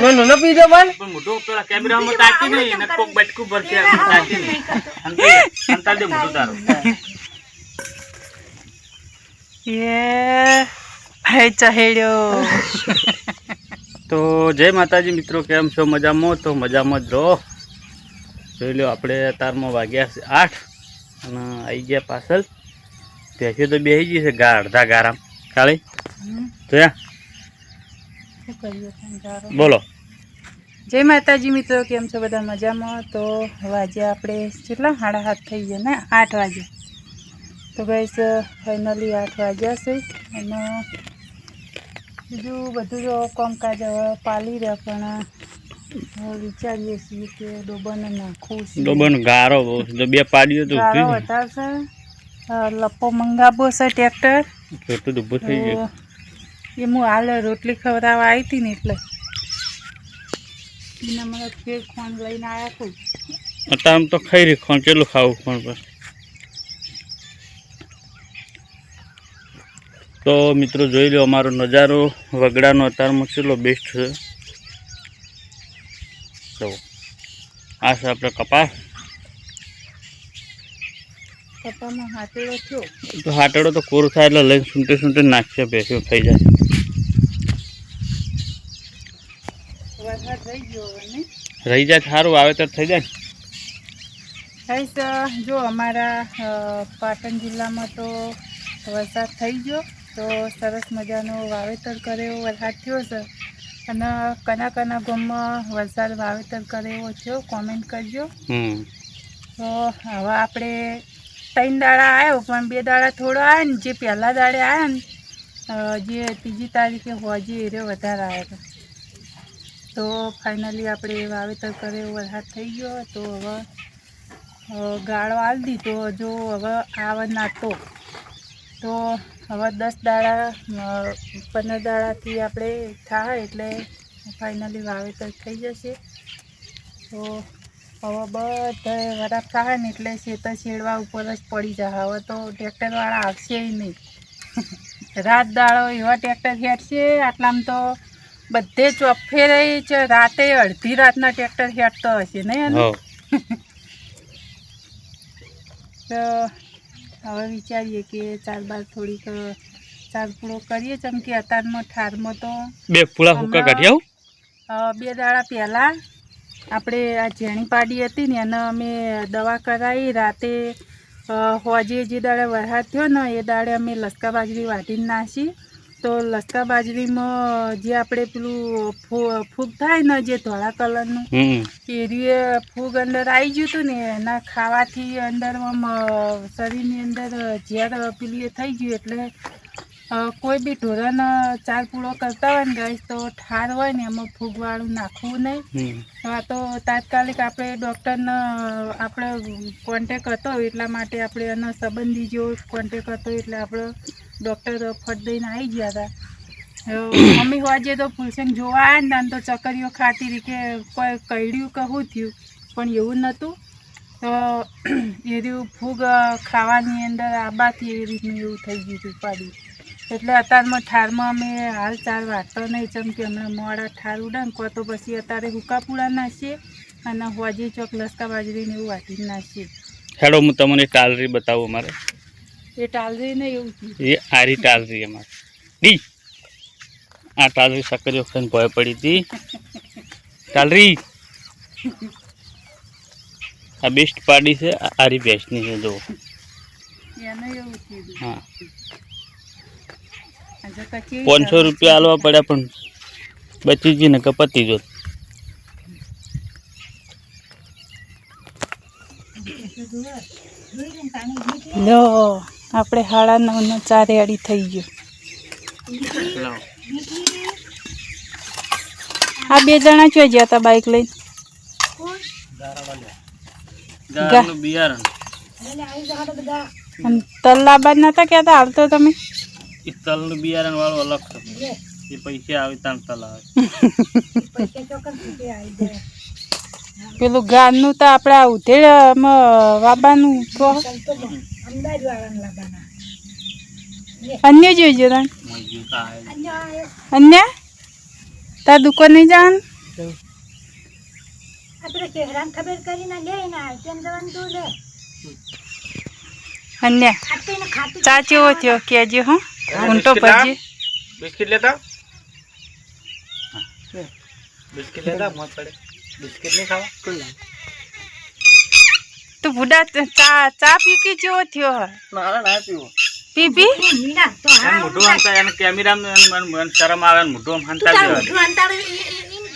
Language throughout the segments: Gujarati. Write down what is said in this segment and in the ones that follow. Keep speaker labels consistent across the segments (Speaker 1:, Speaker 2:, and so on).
Speaker 1: તમે નો પીધો પણ
Speaker 2: મોટો પેલા કેમેરામાં તાકી નહીં ને કોક બટકું ભરશે તાકી નહીં અંતર દે મોટું તારો
Speaker 3: ये भाई चहेड़ो
Speaker 2: તો જય માતાજી મિત્રો, કેમ છો? મજામાં? તો મજામાં જ રહો. જોઈ લો આપણે તારમાં વાગ્યા છે 8 અને આવી ગયા પાછળ. ભેંસો તો બેસી ગઈ છે અડધા ગારામ. કાળી જોયા બોલો.
Speaker 3: जय माताजी मित्रों, केम छो बधा मजामां? तो वाजे आपणे કેટલા 7:30 થઈ ગયા ને 8 वागे। तो गाइस फाइनली 8 वाग्या છે અને બીજું બધું જો કામકાજ હવે પાલી રહ્યા, પણ વિચારીએ છીએ કે ડોબાને નાખવું છે.
Speaker 2: ડોબાનો ગારો બહુ છે, બે પાડ્યો તો
Speaker 3: ગારો વધારશે. લપો મંગાવો છે ટ્રેક્ટર,
Speaker 2: એટલું તો ઊભું થઈ ગયું.
Speaker 3: એ હું હાલ રોટલી ખવડાવવા આવી હતી ને એટલે એના મને ફેર ખોન લઈને આવ્યા કોઈ.
Speaker 2: અત્યારે તો ખાઈ રહી ખોન, કેટલું ખાવું ખોન પર. તો મિત્રો જોઈ લો અમારો નજારો વગડાનો અત્યારમાં કેટલો બેસ્ટ છે. તો આ છે આપણે કપાસ.
Speaker 3: કપામાં હાટેડો થયો
Speaker 2: તો હાટેડો તો કોરું થાય એટલે લઈને સૂંટે સૂંટે નાખશે, ભેંસો થઈ જાય.
Speaker 3: વરસાદ રહી ગયો હવે
Speaker 2: રહી જાય સારું વાવેતર થઈ જાય.
Speaker 3: ગાઈસ જો અમારા પાટણ જિલ્લામાં તો વરસાદ થઈ ગયો, તો સરસ મજાનો વાવેતર કર્યો વરસાદ થયો છે. અને કના કના ગામમાં વરસાદ વાવેતર કર્યો છે કોમેન્ટ કરજો. તો હવે આપણે 3 દાડા આવ્યો, પણ 2 દાડા થોડો આવ્યો ને. જે પહેલા દાડે આવ્યા ને જે 3જી તારીખે હોજે એરે વધારે આવ્યો હતો. તો ફાઇનલી આપણે વાવેતર કર્યો વરસાદ થઈ ગયો. તો હવે ગાળો આલી દીધો. જો હવે આવે નાતો તો હવે 10 દાડા 15 દાડાથી આપણે થાય એટલે ફાઇનલી વાવેતર થઈ જશે. તો હવે બધા વરાપ થાય ને એટલે ખેતર છેડવા ઉપર જ પડી જાય. હવે તો ટ્રેક્ટરવાળા આવશે નહીં. રાત દાડો એવા ટ્રેક્ટર હેઠશે. આટલામાં તો બધે ચોફે રહી છે. રાતે અડધી રાતના ટ્રેક્ટર હેઠતો હશે નહીં? તો હવે વિચારીએ કે 4 થોડીક 4 પૂળો કરીએ. ચમ કે અત્યારમાં ઠારમાં તો
Speaker 2: 2 પૂળા હુકા કાઢી આવું.
Speaker 3: 2 દાડા પહેલાં આપણે આ ઝેણી પાડી હતી ને એને અમે દવા કરાવી. રાતે હોજે જે દાડે વરસાદ થયો ને એ દાડે અમે લસકા બાજરી વાટીને નાખી. તો લસકા બાજરીમાં જે આપણે પેલું ફૂગ થાય ને જે ધોળા કલરનું એ ફૂગ અંદર આવી ગયું હતું ને એના ખાવાથી અંદર શરીરની અંદર ઝેર પેલું એ થઈ ગયું. એટલે કોઈ બી ઢોરાને 4 પૂળો કરતા હોય ને ગાઈસ તો ઠાર હોય ને એમાં ફૂગવાળું નાખવું નહીં. આ તો તાત્કાલિક આપણે ડૉક્ટરને આપણે કોન્ટેક હતો એટલા માટે આપણે એનો સંબંધી જેવો કોન્ટેક હતો એટલે આપણે ડૉક્ટર ફટ દઈને આવી ગયા હતા. મમ્મી હોજે તો ફૂલસંગ જોવા આવ્યા ને તો ચકરીઓ ખાતી રહી કે કોઈ કઈડ્યું કહું થયું, પણ એવું નહોતું. તો એ રહ્યું ફૂગ ખાવાની અંદર આબાથી એવી રીતનું એવું થઈ ગયું હતું પાડ્યું. એટલે અત્યારમાં ઠારમાં અમે હાલ 4 વાટતો નહીં. ચમ કે હમણાં મોડા ઠાર ઉડે ને તો પછી અત્યારે હુકા પૂળા નાખીએ અને હોજે ચોક લસકા બાજરીને એવું વાટીને નાખીએ.
Speaker 2: હેડો હું તમને ટાલરી બતાવું. અમારે
Speaker 3: એ ટાલરી ને એવું
Speaker 2: એ આરી ટાલરી અમારે ડી. આ ટાલરી સકરીઓ ખાઈને ભય પડી હતી. ટાલરી આ બેસ્ટ પાડી છે. આરી ભેંસની છે જો. હા 500 રૂપિયા આલવા પડ્યા પણ બચી ગઈ ને કપતી જો.
Speaker 3: લો આપણે 9:30 4 રેડી થઈ ગયો. આ 2 જણા ક્યાં ગયા હતા બાઇક લઈને? તલ લાવવા નતા કહેતા? હાલ તો તમે
Speaker 2: તલનું બિયારણ વાળું અલગ છે. એ પૈસા આવે ત્યાં તલ આવે.
Speaker 3: પેલું ગાનનું તો આપણે ઉધેડ વાબાનું કહો. અન્ય જોઈજો તને. અન્ય તાર દુકાન નહીં જવાનું?
Speaker 1: આપણે ચહેરાને ખબર કરીને લે ને કેમ જવાનું તું લે
Speaker 3: અન્ય
Speaker 1: આટલે ખાતું
Speaker 3: ચા ચેવો થયો કહેજો હો ઊંટો ભજી
Speaker 2: બિસ્કિટ લેતા બિસ્કિટ લેતા મોત પડે બિસ્કિટ નહીં ખાવા
Speaker 3: તું બુડા ચા પી કે જેવો થયો
Speaker 2: મારા ના પીવો
Speaker 3: પી પી
Speaker 1: મીના તો
Speaker 2: એમ મોઢું હંતા એને કેમેરામાં મને શરમ આવે ને મોઢું આમ હંતા દેવાનું
Speaker 1: તું અંતાડે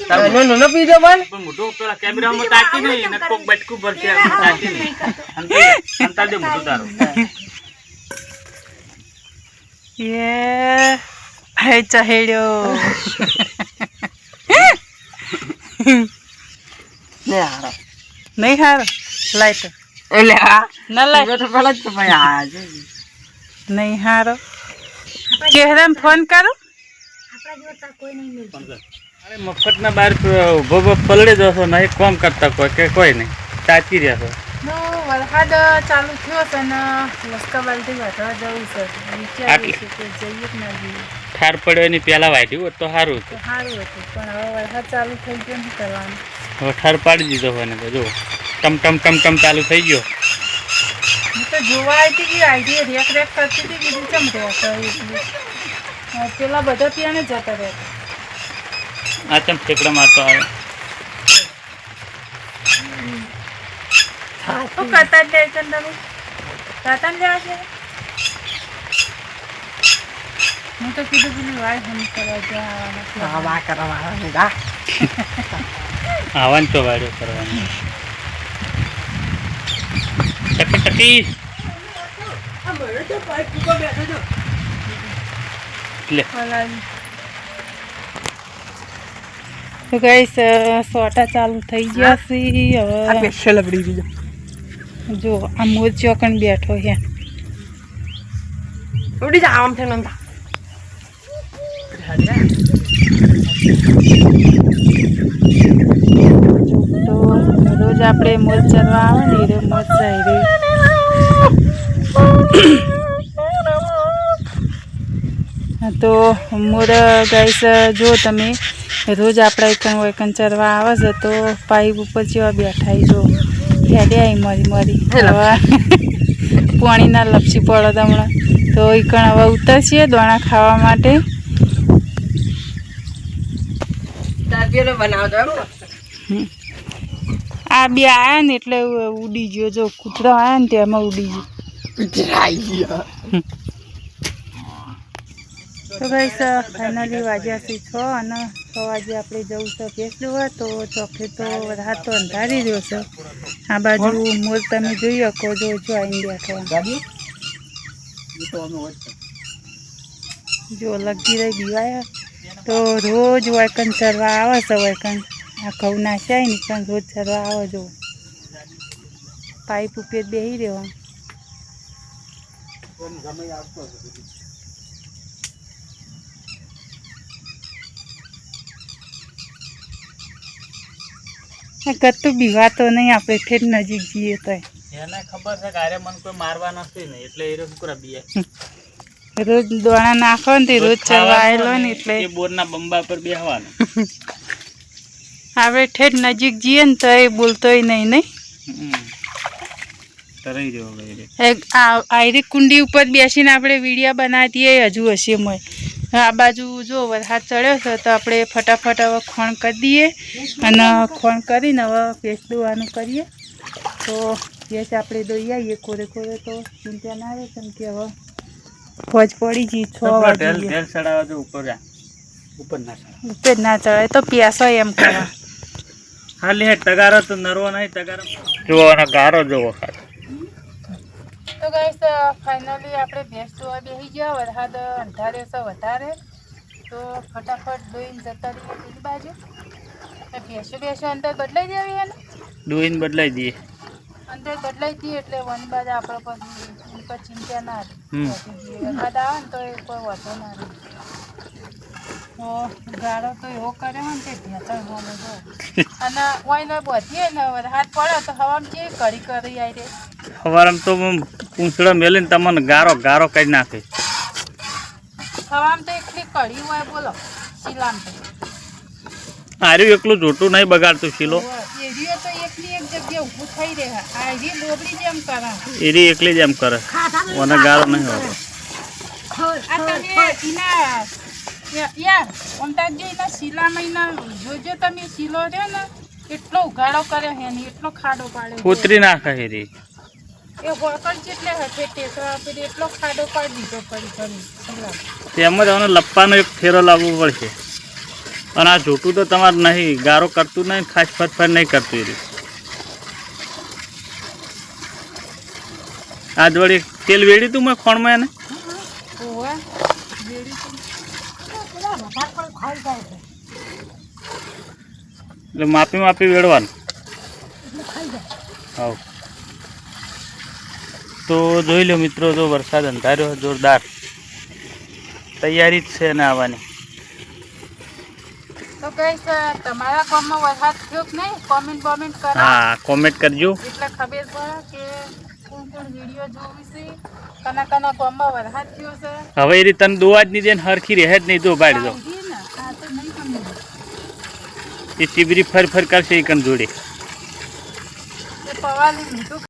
Speaker 2: નો પીજો મન પણ મોઢું પેલા કેમેરામાં તાકી નહીં ને કોક બટકું ભરશે તાકી નહીં હંતા દે મોઢું તારું
Speaker 3: યે હે ચહેડ્યો નહીં હારો લાય તો
Speaker 4: એટલે હા
Speaker 3: ના લાય
Speaker 4: તો પેલા જ તો ભાઈ આ
Speaker 3: નહીં હારો ચહેરાને ફોન કરો
Speaker 1: આપણા જેવો તો કોઈ નહીં મિલતું
Speaker 2: અરે મફતના બહાર ઉભો પલડે જશો નહીં કોમ કરતા કોઈ કે કોઈ નહીં તાકી રહ્યા છો
Speaker 3: નો વરસાદ ચાલુ થયો છે ને લસ્કાબાલથી વાટવા જવું છે વિચાર્યું છે કે જઈએ જ ના જઈએ
Speaker 2: ઠાર પડ્યો એની પહેલા વાઢ્યું હોત તો સારું
Speaker 3: તો સારું હતું પણ હવે વરસાદ ચાલુ થઈ ગયો શું કરવાનું
Speaker 2: હવે ઠાર પાડી દીધો હોય ને તો જો ટમ ટમ ટમ ટમ ચાલુ થઈ ગયો
Speaker 3: હું તો જોવા આવી હતી કે આઈડી રેક રેક કરતી હતી કીધું કેમ રહેતા પેલા બધા ત્યાં જતા રહેતા
Speaker 2: આ ચમ ઠેકડા મારતો આવે
Speaker 3: શું કરતા જ જાય છે તમે કરતા જ જાય છે હું તો કીધું પેલી વાય હમ કરવા જ્યાં
Speaker 4: વા કરવાના ગા
Speaker 2: આવવાનું તો વાડ્યો કરવાનું ટકી લે
Speaker 3: તો ગાઈસ સોટા ચાલુ થઈ ગયા છે
Speaker 4: આ
Speaker 3: હવે
Speaker 4: પેશલ લગડી દીધો
Speaker 3: જો આ મોર ચોકન બેઠો છે
Speaker 4: ઉડી જા આમ છે નંદા
Speaker 3: તો રોજ આપણે મોર ચરવા આવે ને એ મોર ચાઈ તો મોર ગાઈસ જો તમે રોજ આપણા એકન વૈકન ચરવા આવે છે તો પાઇપ ઉપર જેવા બેઠા જો હેડે આવી મરી મરી હવે પાણીના લપસી પડે હમણાં તો એકણ હવે ઉતરશે દોણા ખાવા માટે
Speaker 4: તાપીઓ બનાવતો એમ
Speaker 3: આ બે આવ્યા ને એટલે ઉડી ગયો જો કૂતરો આવ્યા ને તેમાં ઉડી ગયો
Speaker 4: પિજરાઈ ગયો
Speaker 3: તો ગાઈસ ફાઇનલી વાગ્યા છે 6 અને 6 વાગે આપણે જવું છે ભેંસ દોવા તો ચોકે તો રાત તો અંધારી રહ્યો છે આ બાજુ મોર તમે જોઈ શકો જો આવીને બેઠો જો લગી રહી બીવાયા તો રોજ વૈકન ચરવા આવે છે વૈકન આ ઘઉં નાખ્યા ને પણ રોજ ચરવા આવે જો પાઇપ ઉપર બેસી રહ્યો કતું બીવાતો નહીં આપણે ઠેર નજીક જઈએ તો
Speaker 2: એને ખબર છે કે આરે મને કોઈ મારવા નથી ને એટલે એ શું બીએ
Speaker 3: રોજ દોણા નાખો ને તે રોજ ચરવા આવેલો ને એટલે
Speaker 2: એ બોરના બંબા પર બેહવાનું
Speaker 3: આપણે ઠેર નજીક જઈએ ને તો એ બોલતોય નહીં
Speaker 2: તરાઈ રહ્યો ભાઈ
Speaker 3: આયરી કુંડી ઉપર બેસીને આપણે વિડીયો બનાવીએ હજુ હશે મોય આ બાજુ જો વરસાદ ચડ્યો છે તો આપણે ફટાફટ હવે ખોણ કરી દઈએ અને ખોણ કરીને હવે ભેંસ દોવાનું કરીએ તો ભેંસ આપણે દોઈ આવીએ કોરે કોરે તો ચિંતા ના રહે કેમ કે હવે ફોજ પડી ગઈ 6 વાગે
Speaker 2: ઢેર ચડાવવા જો ઉપર જા ઉપર ના ચડાવ
Speaker 3: ઉપર ના ચડાય તો પ્યાસો એમ કરવા
Speaker 2: ખાલી હે તગારો તો નરવો નહીં તગારો જોવો અને ગારો જોવો ખાલી
Speaker 3: તો ગાઈસ ફાઇનલી આપણે ભેંસ દોવા બેસી ગયા વરસાદ અંધારે છે વધારે તો ફટાફટ દોઈને જતા રહીએ પેલી બાજુ ભેંસો અંદર બદલાઈ દેવી એને
Speaker 2: દોઈને બદલાઈ દઈએ
Speaker 3: અંદર બદલાઈ દઈએ એટલે વન બાજુ આપણે પછી ચિંતા ના રહે વરસાદ આવે ને તો એ કોઈ વધો ના રહે તો ગાળો તો એવો કર્યો હોય ને તે ભેંસો હોમે જો અને ઓઈને બધીએ ને વરસાદ પડે તો હવામાં જે કરી આવી રે
Speaker 2: સવારમાં તો પૂંછડા મેલીને તમને ગારો ગારો કરી નાખે
Speaker 3: હવામાં તો એકલી કઢી હોય બોલો શીલામ તો
Speaker 2: હાર્યું એકલું જોટું નહીં બગાડતું શીલો
Speaker 3: એરીઓ તો એકની એક જગ્યાએ ઊભું થઈ રહે આ એરી બોબડી જેમ કરે
Speaker 2: એરી એકલી જ એમ કરે મને ગાળો નહીં હોતો
Speaker 3: આ તમે એના યાર ઓમતાજી એના શીલામાં એના જોજો તમે શીલો રહ્યો ને એટલો ઉઘાડો કરે હે ને એટલો ખાડો પાડે
Speaker 2: ફૂતરી નાખે એરી
Speaker 3: એ હોકર જેટલે હથે ટેકરા પછી એટલો ખાડો પાડી દીધો કરી શીલા
Speaker 2: તેમ જ હવે લપ્પાનો એક ફેરો લાવવો પડશે અને આ જોટું તો તમારે નહીં ગારો કરતું નહીં ખાસ ફરફર નહીં કરતું એરી આજ વળી તેલ વેડી તું મેં ખોણમાં એને
Speaker 3: ઓવા વેડી
Speaker 1: પેલા વધારે પણ ખાઈ જાય છે
Speaker 2: એટલે માપી વેડવાનું
Speaker 1: એટલે ખાઈ જાય
Speaker 2: હાવ તો જોઈ લો મિત્રો જો વરસાદ અંધાર્યો જોરદાર તૈયારી જ છે ને આવવાની
Speaker 3: તો કઈશ તમારા ગામમાં વરસાદ થયો કે નહીં કોમેન્ટ કરો
Speaker 2: હા કોમેન્ટ કરજો
Speaker 3: એટલે ખબર પડે કે કોણ વિડીયો જોવી છે કના ગામમાં વરસાદ થયો છે
Speaker 2: હવે એ તને દોવા જ નહીં દે ને હરખી રહે જ નહીં દો બાળી દો
Speaker 3: આવી ને આ તો નહીં સમજ
Speaker 2: એ ચીબરી ફર કરશે એ કન જોડે
Speaker 3: એ પવાલી લીધું